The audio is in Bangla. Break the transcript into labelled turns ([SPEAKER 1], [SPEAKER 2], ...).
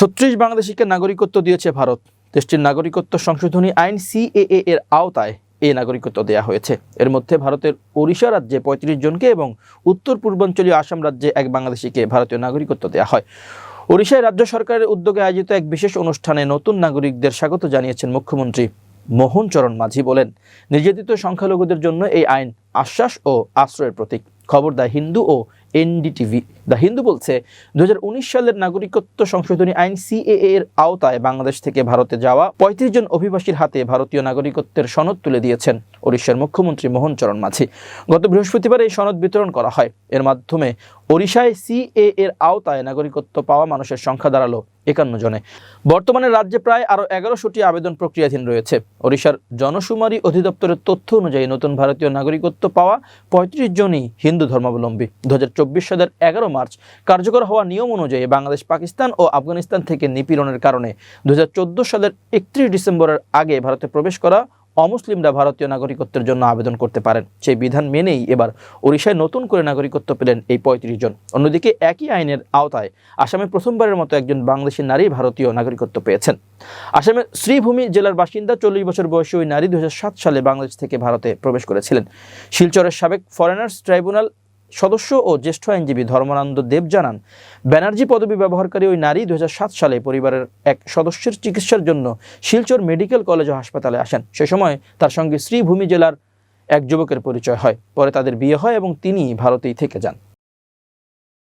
[SPEAKER 1] 36 বাংলাদেশিকে নাগরিকত্ব দিয়েছে ভারত। দেশটির নাগরিকত্ব সংশোধনী আইন সিএএ এর আওতায় এই নাগরিকত্ব দেওয়া হয়েছে। এর মধ্যে ভারতের ওড়িশা রাজ্যে 35 জনকে এবং উত্তর পূর্বাঞ্চলীয় আসাম রাজ্যে এক বাংলাদেশিকে ভারতীয় নাগরিকত্ব দেওয়া হয়। ওড়িশায় রাজ্য সরকারের উদ্যোগে আয়োজিত এক বিশেষ অনুষ্ঠানে নতুন নাগরিকদের স্বাগত জানিয়েছেন মুখ্যমন্ত্রী মোহন চরণ মাঝি। বলেন, নির্যাতিত সংখ্যালঘুদের জন্য এই আইন আশ্বাস ও আশ্রয়ের প্রতীক। খবর দ্য হিন্দু ও এনডিটিভি। দ্য হিন্দু বলছে, 2019 সালের নাগরিকত্ব সংশোধনী আইন সিএএ এর আওতায় বাংলাদেশ থেকে ভারতে যাওয়া 35 জন অভিবাসীর হাতে ভারতীয় নাগরিকত্বের সনদ তুলে দিয়েছেন ওড়িশার মুখ্যমন্ত্রী মোহন চরণ মাঝি। গত বৃহস্পতিবার এই সনদ বিতরণ করা হয়। এর মাধ্যমে ওড়িশায় সিএএ এর আওতায় নাগরিকত্ব পাওয়া মানুষের সংখ্যা দাঁড়ালো 51 জনে। বর্তমানে রাজ্যে প্রায় আরও 1100টি আবেদন প্রক্রিয়াধীন রয়েছে। ওড়িশার জনশুমারি অধিদপ্তরের তথ্য অনুযায়ী নতুন ভারতীয় নাগরিকত্ব পাওয়া 35 জনই হিন্দু ধর্মাবলম্বী। 2024 সালের 11 মার্চ কার্যকর হওয়া নিয়ম অনুযায়ী বাংলাদেশ, পাকিস্তান ও আফগানিস্তান থেকে নিপীড়নের কারণে 2014 সালের 31 ডিসেম্বরের আগে ভারতে প্রবেশ করা অমুসলিমরা ভারতীয় নাগরিকত্বের জন্য আবেদন করতে পারেন। সেই বিধান মেনেই এবার ওড়িশায় নতুন করে নাগরিকত্ব পেলেন এই 35 জন। অন্যদিকে একই আইনের আওতায় আসামে প্রথমবারের মতো একজন বাংলাদেশি নারী ভারতীয় নাগরিকত্ব পেয়েছেন। আসামের শ্রীভূমি জেলার বাসিন্দা 40 বছর বয়সী ওই নারী 2007 সালে বাংলাদেশ থেকে ভারতে প্রবেশ করেছিলেন। শিলচরের সাবেক ফরেনার্স ট্রাইব্যুনাল সদস্য ও জ্যেষ্ঠ আইনজীবী ধর্মানন্দ দেব জানান, ব্যানার্জি পদবি ব্যবহারকারী ওই নারী 2007 সালে পরিবারের এক সদস্যের চিকিৎসার জন্য শিলচর মেডিকেল কলেজ ও হাসপাতালে আসেন। সে সময় তার সঙ্গে শ্রীভূমি জেলার এক যুবকের পরিচয় হয়। পরে তাদের বিয়ে হয় এবং তিনি ভারতেই থেকে যান।